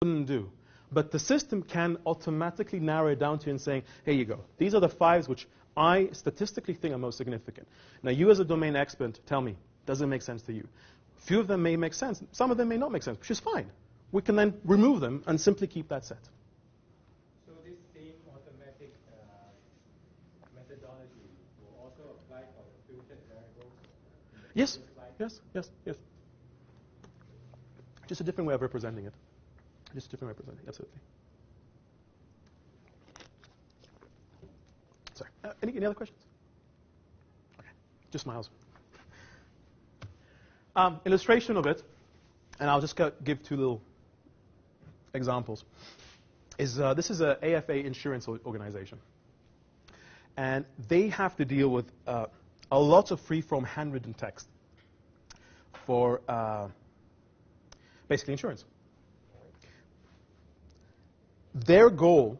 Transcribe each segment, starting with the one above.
wouldn't do. But the system can automatically narrow it down to you and saying, here you go. These are the 5 which I statistically think are most significant. Now, you as a domain expert, tell me, does it make sense to you? Few of them may make sense. Some of them may not make sense, which is fine. We can then remove them and simply keep that set. So this same automatic methodology will also apply for the filtered variables? Yes, yes, yes, yes. Just a different way of representing it. Just a different way of representing it, absolutely. Sorry, any other questions? Okay, just smiles. Illustration of it, and I'll just give 2 little examples. This is an AFA insurance organization. And they have to deal with a lot of free-form handwritten text for basically insurance. Their goal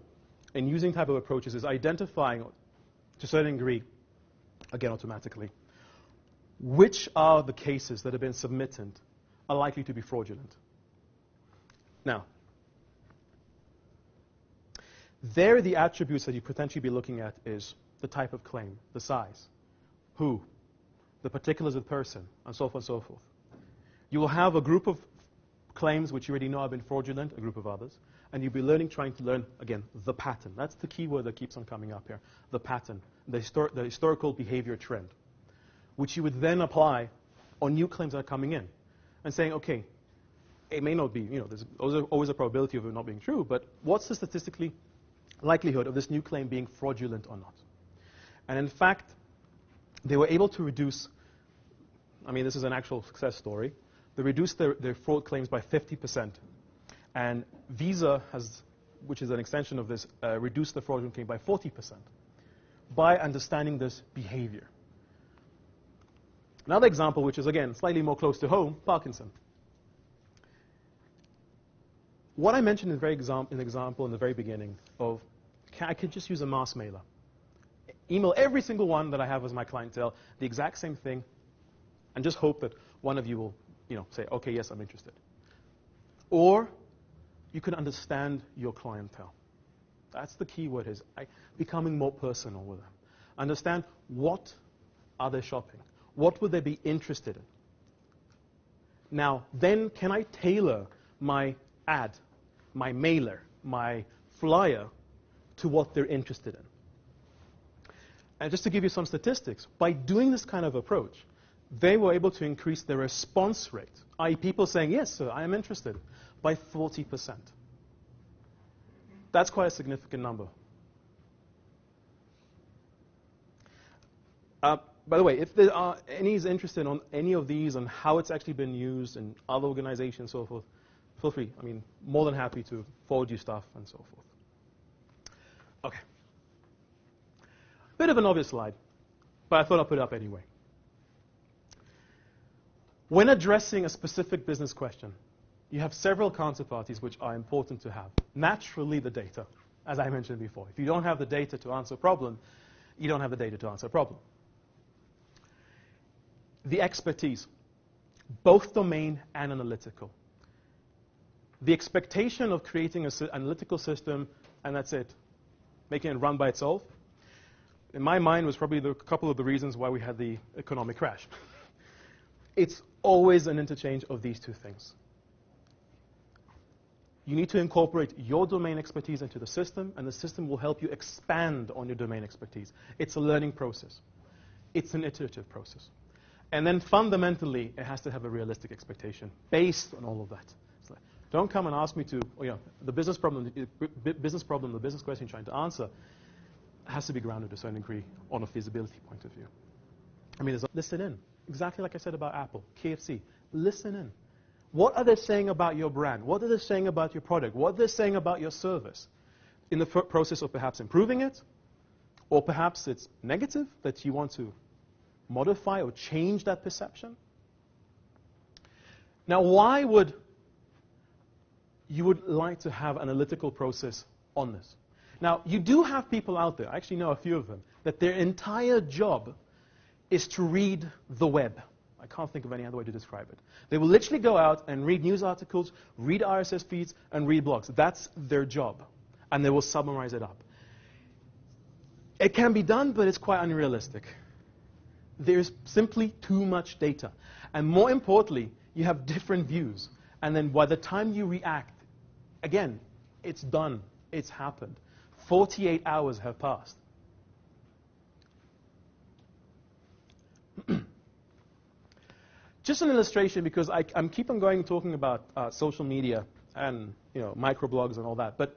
in using type of approaches is identifying, to a certain degree, again automatically, which are the cases that have been submitted are likely to be fraudulent. Now, there the attributes that you potentially be looking at is the type of claim, the size, who, the particulars of the person, and so forth and so forth. You will have a group of claims which you already know have been fraudulent, a group of others, and you'll be trying to learn, again, the pattern. That's the key word that keeps on coming up here, the pattern, the historical behavior trend, which you would then apply on new claims that are coming in and saying, okay, it may not be, there's always a probability of it not being true, but what's the statistically likelihood of this new claim being fraudulent or not? And in fact, they were able to reduce, this is an actual success story, they reduced their fraud claims by 50%. And Visa has, which is an extension of this, reduced the fraudulent claim by 40% by understanding this behavior. Another example, which is, again, slightly more close to home, Parkinson. What I mentioned in the example in the very beginning of, I could just use a mass mailer. Email every single one that I have as my clientele, the exact same thing, and just hope that one of you will, say, okay, yes, I'm interested. Or you can understand your clientele. That's the key word, is becoming more personal with them. Understand what are they shopping? What would they be interested in? Now, then can I tailor my ad, my mailer, my flyer to what they're interested in? And just to give you some statistics, by doing this kind of approach, they were able to increase their response rate, i.e. people saying, yes, sir, I am interested, by 40%. That's quite a significant number. By the way, if there are any interested on any of these and how it's actually been used in other organizations and so forth, feel free. More than happy to forward you stuff and so forth. Okay. Bit of an obvious slide, but I thought I'd put it up anyway. When addressing a specific business question, you have several counterparties which are important to have. Naturally, the data, as I mentioned before. If you don't have the data to answer a problem, you don't have the data to answer a problem. The expertise, both domain and analytical. The expectation of creating an analytical system, and that's it, making it run by itself, in my mind was probably a couple of the reasons why we had the economic crash. It's always an interchange of these 2 things. You need to incorporate your domain expertise into the system, and the system will help you expand on your domain expertise. It's a learning process. It's an iterative process. And then fundamentally, it has to have a realistic expectation based on all of that. So don't come and ask me to, the business problem, the business question you're trying to answer has to be grounded to a certain degree on a feasibility point of view. Listen in. Exactly like I said about Apple, KFC. Listen in. What are they saying about your brand? What are they saying about your product? What are they saying about your service? In the process of perhaps improving it, or perhaps it's negative that you want to modify or change that perception. Now, why would you would like to have an analytical process on this? Now, you do have people out there, I actually know a few of them, that their entire job is to read the web. I can't think of any other way to describe it. They will literally go out and read news articles, read RSS feeds, and read blogs. That's their job. And they will summarize it up. It can be done, but it's quite unrealistic. There's simply too much data. And more importantly, you have different views. And then by the time you react, again, it's done. It's happened. 48 hours have passed. Just an illustration, because I'm keep on going talking about social media and microblogs and all that. But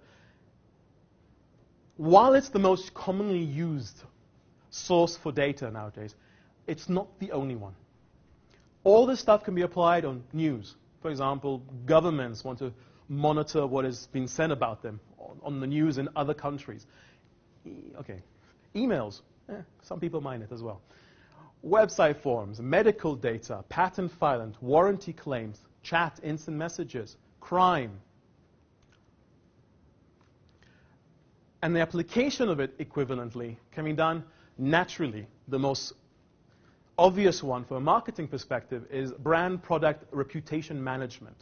while it's the most commonly used source for data nowadays, it's not the only one. All this stuff can be applied on news. For example, governments want to monitor what is being said about them on the news in other countries. Emails. Some people mind it as well. Website forms, medical data, patent filing, warranty claims, chat, instant messages, crime. And the application of it equivalently can be done naturally. The most obvious one from a marketing perspective is brand product reputation management,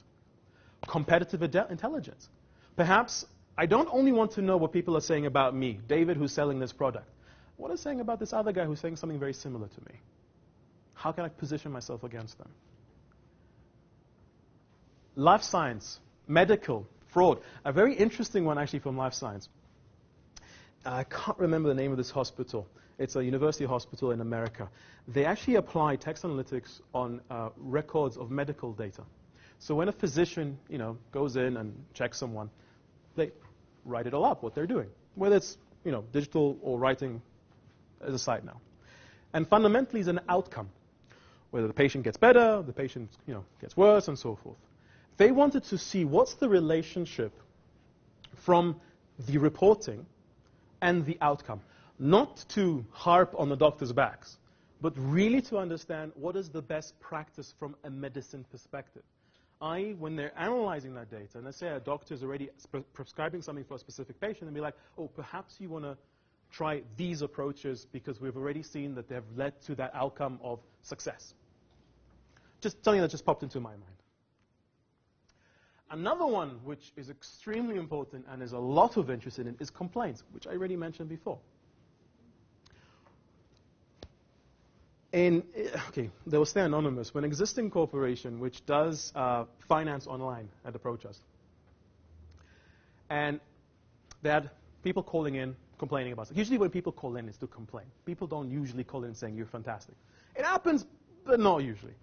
competitive intelligence. Perhaps I don't only want to know what people are saying about me, David, who's selling this product. What are they saying about this other guy who's saying something very similar to me? How can I position myself against them? Life science, medical, fraud. A very interesting one actually from life science. I can't remember the name of this hospital. It's a university hospital in America. They actually apply text analytics on records of medical data. So when a physician, goes in and checks someone, they write it all up, what they're doing. Whether it's, digital or writing as a side now. And fundamentally is an outcome. Whether the patient gets better, the patient, gets worse, and so forth. They wanted to see what's the relationship from the reporting and the outcome. Not to harp on the doctor's backs, but really to understand what is the best practice from a medicine perspective. When they're analyzing that data, and let's say a doctor is already prescribing something for a specific patient, and be like, oh, perhaps you want to try these approaches because we've already seen that they've led to that outcome of success. Just something that just popped into my mind. Another one which is extremely important and is a lot of interest in is complaints, which I already mentioned before. They will stay anonymous. When an existing corporation which does finance online had approached us. And they had people calling in, complaining about it. Usually when people call in, it's to complain. People don't usually call in saying, you're fantastic. It happens, but not usually.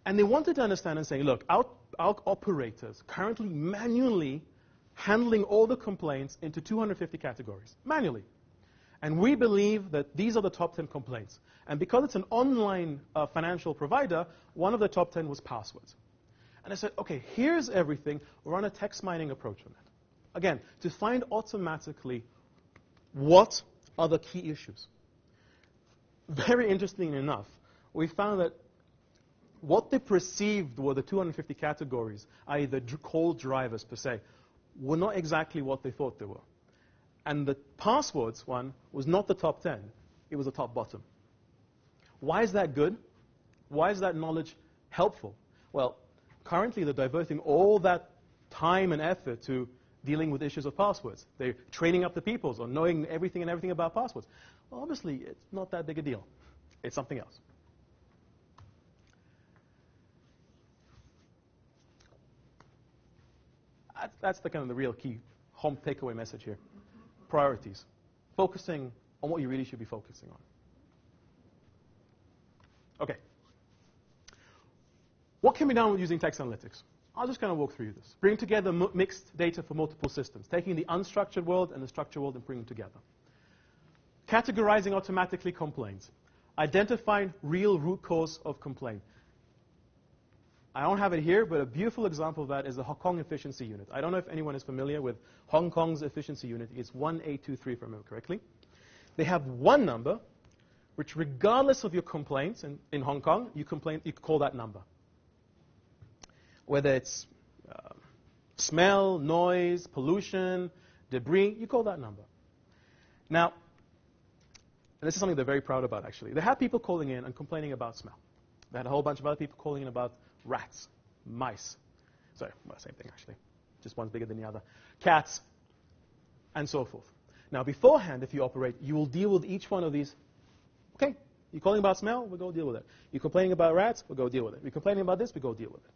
And they wanted to understand and say, look, our operators currently manually handling all the complaints into 250 categories, manually. And we believe that these are the top 10 complaints. And because it's an online financial provider, one of the top 10 was passwords. And I said, okay, here's everything. Run a text mining approach on it. Again, to find automatically what are the key issues. Very interestingly enough, we found that what they perceived were the 250 categories, i.e. the call drivers per se, were not exactly what they thought they were. And the passwords one was not the top 10. It was the top bottom. Why is that good? Why is that knowledge helpful? Well, currently they're diverting all that time and effort to dealing with issues of passwords. They're training up the peoples on knowing everything and everything about passwords. Well, obviously, it's not that big a deal. It's something else. That's the kind of the real key home takeaway message here. Priorities. Focusing on what you really should be focusing on. Okay. What can be done with using text analytics? I'll just kind of walk through this. Bring together mixed data for multiple systems, taking the unstructured world and the structured world and bringing them together. Categorizing automatically complaints. Identifying real root cause of complaint. I don't have it here, but a beautiful example of that is the Hong Kong Efficiency Unit. I don't know if anyone is familiar with Hong Kong's efficiency unit. It's 1823, if I remember correctly. They have one number, which regardless of your complaints in Hong Kong, you call that number. Whether it's smell, noise, pollution, debris, you call that number. Now, and this is something they're very proud about, actually. They have people calling in and complaining about smell. They had a whole bunch of other people calling in about rats, mice. Sorry, well, same thing actually. Just one's bigger than the other. Cats, and so forth. Now, beforehand, if you operate, you will deal with each one of these. Okay, you're calling about smell, we'll go deal with it. You're complaining about rats, we'll go deal with it. You're complaining about this, we go deal with it.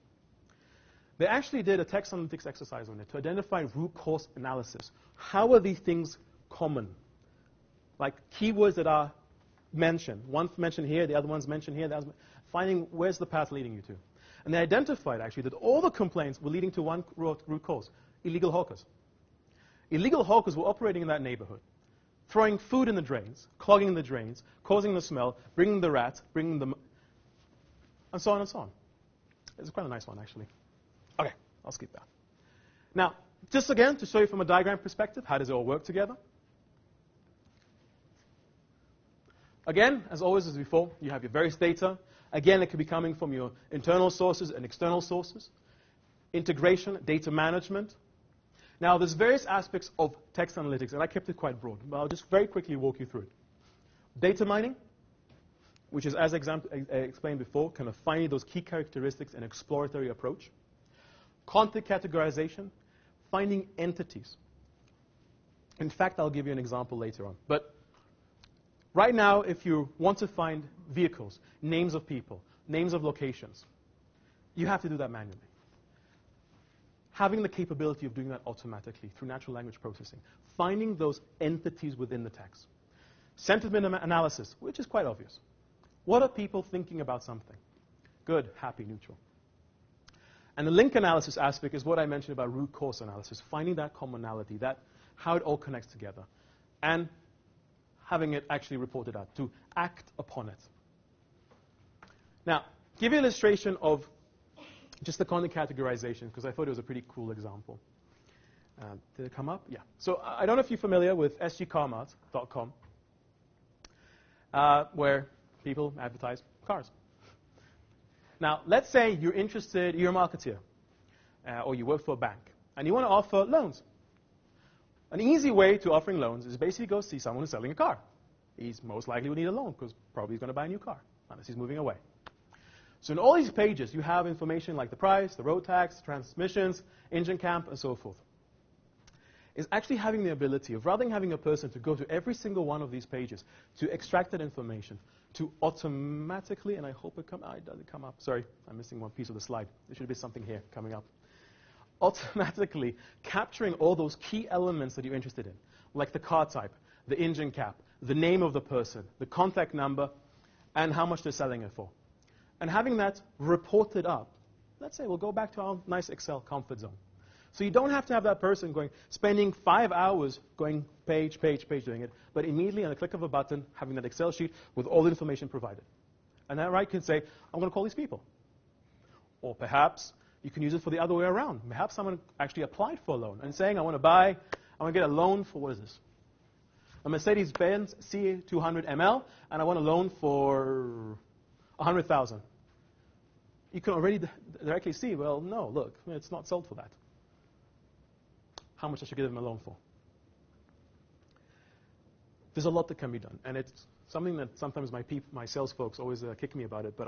They actually did a text analytics exercise on it to identify root cause analysis. How are these things common? Like keywords that are mentioned. One's mentioned here, the other one's mentioned here. Finding where's the path leading you to. And they identified actually that all the complaints were leading to one root cause: illegal hawkers. Illegal hawkers were operating in that neighborhood, throwing food in the drains, clogging the drains, causing the smell, bringing the rats, bringing the... and so on and so on. It's quite a nice one, actually. Okay, I'll skip that. Now, just again, to show you from a diagram perspective, how does it all work together? Again, as always, as before, you have your various data. Again, it could be coming from your internal sources and external sources. Integration, data management. Now, there's various aspects of text analytics, and I kept it quite broad, but I'll just very quickly walk you through it. Data mining, which is, as explained before, kind of finding those key characteristics and exploratory approach. Content categorization, finding entities. In fact, I'll give you an example later on. But right now, if you want to find vehicles, names of people, names of locations, you have to do that manually. Having the capability of doing that automatically through natural language processing, finding those entities within the text. Sentiment analysis, which is quite obvious. What are people thinking about something? Good, happy, neutral. And the link analysis aspect is what I mentioned about root cause analysis, finding that commonality, that how it all connects together, and having it actually reported out, to act upon it. Now, give you an illustration of just the content categorization, because I thought it was a pretty cool example. Did it come up? Yeah. So I don't know if you're familiar with sgcarmart.com, where people advertise cars. Now, let's say you're interested, you're a marketeer, or you work for a bank, and you want to offer loans. An easy way to offering loans is basically go see someone who's selling a car. He's most likely will need a loan, because probably he's going to buy a new car, unless he's moving away. So in all these pages, you have information like the price, the road tax, transmissions, engine camp, and so forth. Is actually having the ability of, rather than having a person to go to every single one of these pages, to extract that information, to automatically, and I hope it doesn't come up. Sorry, I'm missing one piece of the slide. There should be something here coming up. Automatically capturing all those key elements that you're interested in, like the car type, the engine cap, the name of the person, the contact number, and how much they're selling it for. And having that reported up, let's say we'll go back to our nice Excel comfort zone. So you don't have to have that person spending 5 hours going page, page, page doing it, but immediately on the click of a button, having that Excel sheet with all the information provided. And that right can say, I'm going to call these people. Or perhaps you can use it for the other way around. Perhaps someone actually applied for a loan and saying, I want to get a loan for, what is this? A Mercedes-Benz C200 ML, and I want a loan for 100,000. You can already directly see, well, no, look, it's not sold for that. How much I should give them a loan for? There's a lot that can be done, and it's something that sometimes my sales folks always kick me about it, but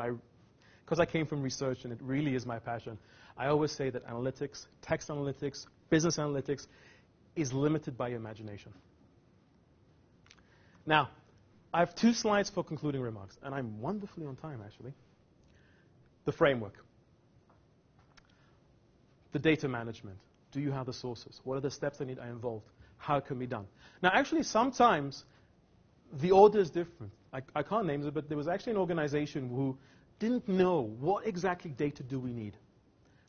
because I came from research and it really is my passion, I always say that analytics, text analytics, business analytics is limited by your imagination. Now, I have 2 slides for concluding remarks, and I'm wonderfully on time, actually. The framework. The data management. Do you have the sources? What are the steps that are involved? How it can be done? Now, actually, sometimes the order is different. I can't name it, but there was actually an organization who didn't know what exactly data do we need.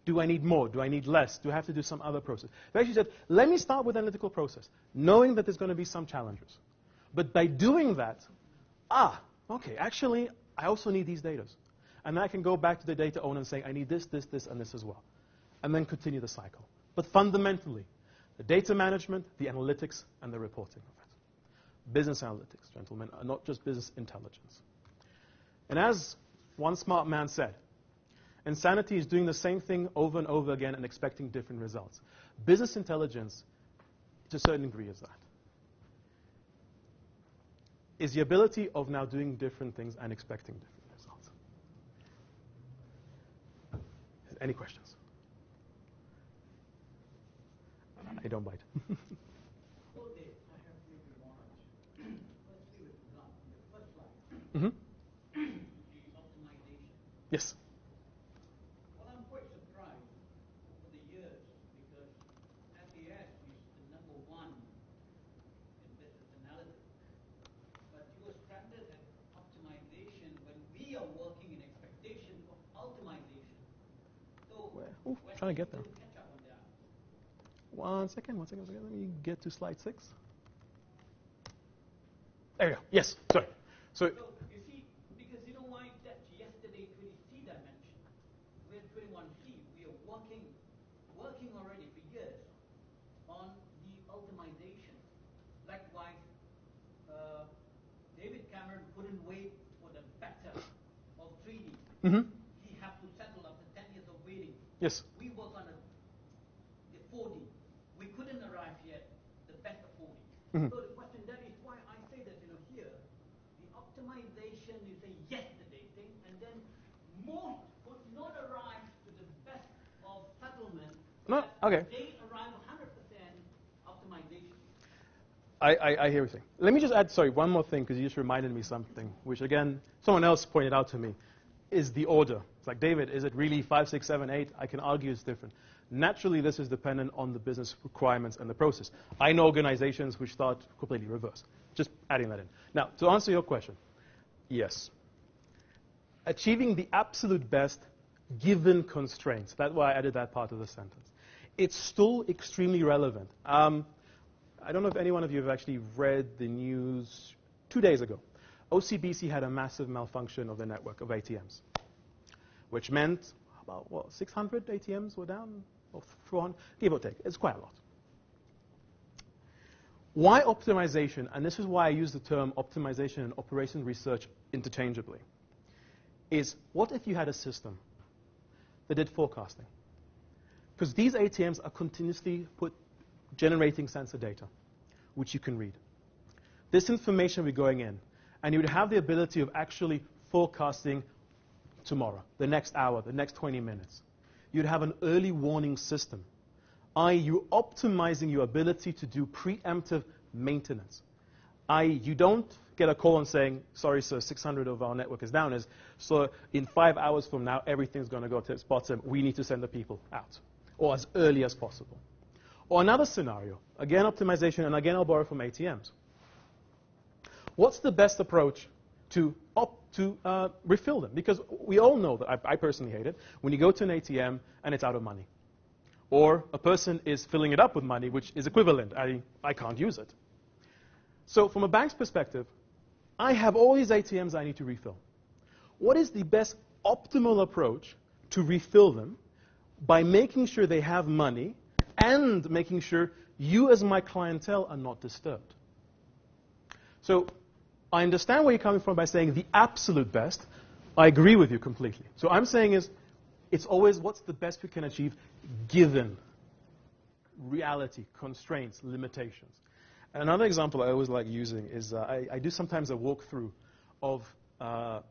Do I need more? Do I need less? Do I have to do some other process? They actually said, let me start with analytical process, knowing that there's going to be some challenges. But by doing that, okay, actually, I also need these data. And then I can go back to the data owner and say, I need this, this, this, and this as well. And then continue the cycle. But fundamentally, the data management, the analytics, and the reporting of it. Business analytics, gentlemen, are not just business intelligence. And as one smart man said, insanity is doing the same thing over and over again and expecting different results. Business intelligence, to a certain degree, is that. Is the ability of now doing different things and expecting different results. Any questions? I don't bite. So Dave, I have maybe one or two. Firstly, with regard to the first slide, Mm-hmm. the optimization. Yes. Well, I'm quite surprised over the years because FAS is the number one in business analysis. But you were stranded at optimization when we are working in expectation of optimization. So Ooh, when trying to get you there. will catch up on that? One second. Let me get to slide 6. There you go. Yes, sorry. So, So you see, because you know why that yesterday 20C dimension, we're 21C, we are working already for years on the optimization. Likewise, David Cameron couldn't wait for the better of 3D. mm-hmm. He had to settle after 10 years of waiting. Yes. We work on the 4D. We couldn't arrive yet the better 4D. Mhm. So the question, that is why I say that here, the optimization is a yesterday thing, and then most would not arrive to the best of settlement. No, okay. They arrive 100% optimization. I hear everything. Let me just add, sorry, one more thing, because you just reminded me something, which again, someone else pointed out to me, is the order. It's like, David, is it really 5, 6, 7, 8? I can argue it's different. Naturally, this is dependent on the business requirements and the process. I know organizations which start completely reverse. Just adding that in. Now, to answer your question, yes. Achieving the absolute best given constraints. That's why I added that part of the sentence. It's still extremely relevant. I don't know if any one of you have actually read the news 2 days ago. OCBC had a massive malfunction of the network of ATMs, which meant about, 600 ATMs were down, or 400, give or take. It's quite a lot. Why optimization? And this is why I use the term optimization and operation research interchangeably. Is what if you had a system that did forecasting? Because these ATMs are continuously generating sensor data, which you can read. This information will be going in, and you would have the ability of actually forecasting tomorrow, the next hour, the next 20 minutes. You'd have an early warning system, i.e. you're optimizing your ability to do preemptive maintenance. i.e. you don't get a call and saying, sorry, sir, 600 of our network is down. So in 5 hours from now, everything's going to go to its bottom. We need to send the people out, or as early as possible. Or another scenario, again optimization, and again I'll borrow from ATMs. What's the best approach to refill them? Because we all know that, I personally hate it, when you go to an ATM and it's out of money. Or a person is filling it up with money, which is equivalent. I can't use it. So from a bank's perspective, I have all these ATMs I need to refill. What is the best optimal approach to refill them by making sure they have money and making sure you as my clientele are not disturbed? So I understand where you're coming from by saying the absolute best. I agree with you completely. So I'm saying is, it's always what's the best we can achieve given reality, constraints, limitations. And another example I always like using is I do sometimes a walkthrough of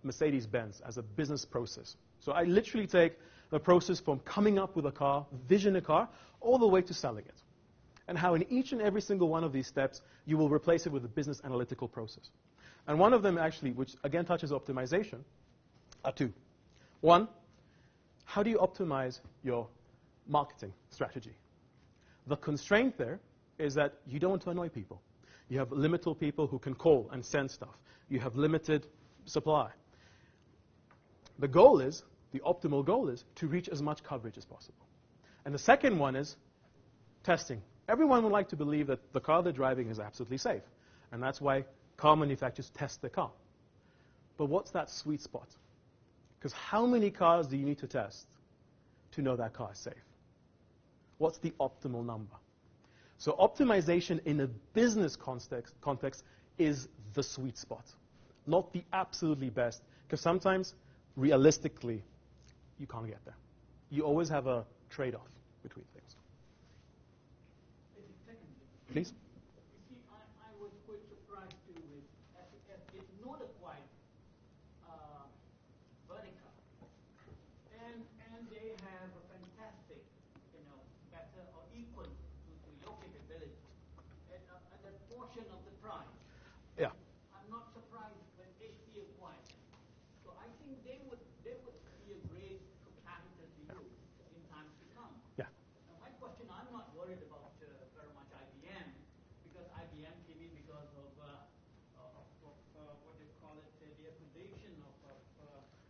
Mercedes-Benz as a business process. So I literally take the process from coming up with a car, vision a car, all the way to selling it. And how in each and every single one of these steps, you will replace it with a business analytical process. And one of them actually, which again touches optimization, are two. One, how do you optimize your marketing strategy? The constraint there is that you don't want to annoy people. You have limited people who can call and send stuff. You have limited supply. The goal is, the optimal goal is, to reach as much coverage as possible. And the second one is testing. Everyone would like to believe that the car they're driving is absolutely safe. And that's why car manufacturers test their car. But what's that sweet spot? Because how many cars do you need to test to know that car is safe? What's the optimal number? So optimization in a business context is the sweet spot, not the absolutely best. Because sometimes, realistically, you can't get there. You always have a trade-off between things. Please? You see, I was quite surprised too with SES. It's not a quite vertical. And they have a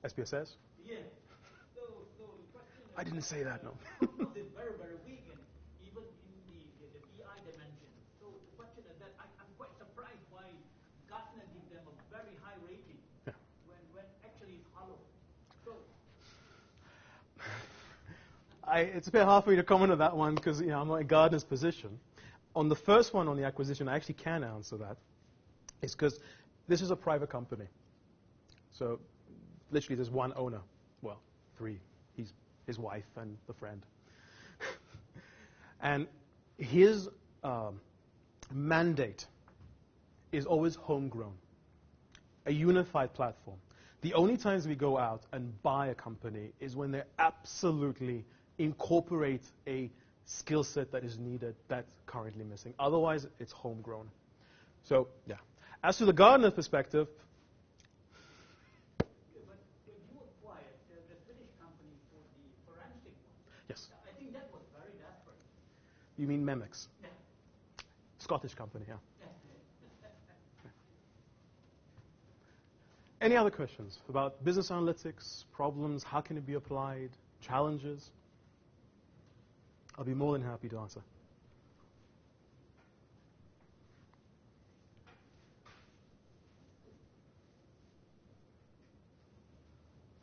SPSS? Yeah. So the question is, I didn't say that, no. Of course, it's very, very weak, and even in the BI dimension. So the question is that I'm quite surprised why Gartner gives them a very high rating Yeah. when actually it's hollow. So It's a bit hard for me to comment on that one because I'm not in Gardner's position. On the first one, on the acquisition, I actually can answer that. It's because this is a private company. So literally there's one owner. Well, three. He's his wife and the friend. And his mandate is always homegrown, a unified platform. The only times we go out and buy a company is when they absolutely incorporate a skill set that is needed that's currently missing. Otherwise, it's homegrown. So, yeah. As to the Gardner perspective, but when you acquired the Finnish company for the forensic one, yes. I think that was very desperate. You mean Memex? Yeah. Scottish company, yeah. Any other questions about business analytics, problems, how can it be applied, challenges? I'll be more than happy to answer.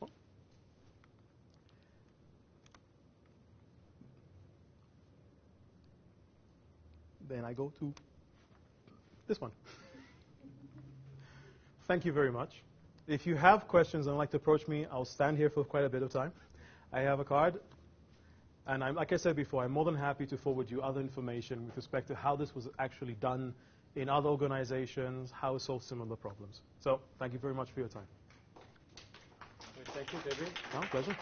Oh. Then I go to this one. Thank you very much. If you have questions and would like to approach me, I'll stand here for quite a bit of time. I have a card. And like I said before, I'm more than happy to forward you other information with respect to how this was actually done in other organizations, how it solves similar problems. So thank you very much for your time. Thank you, David. Pleasure.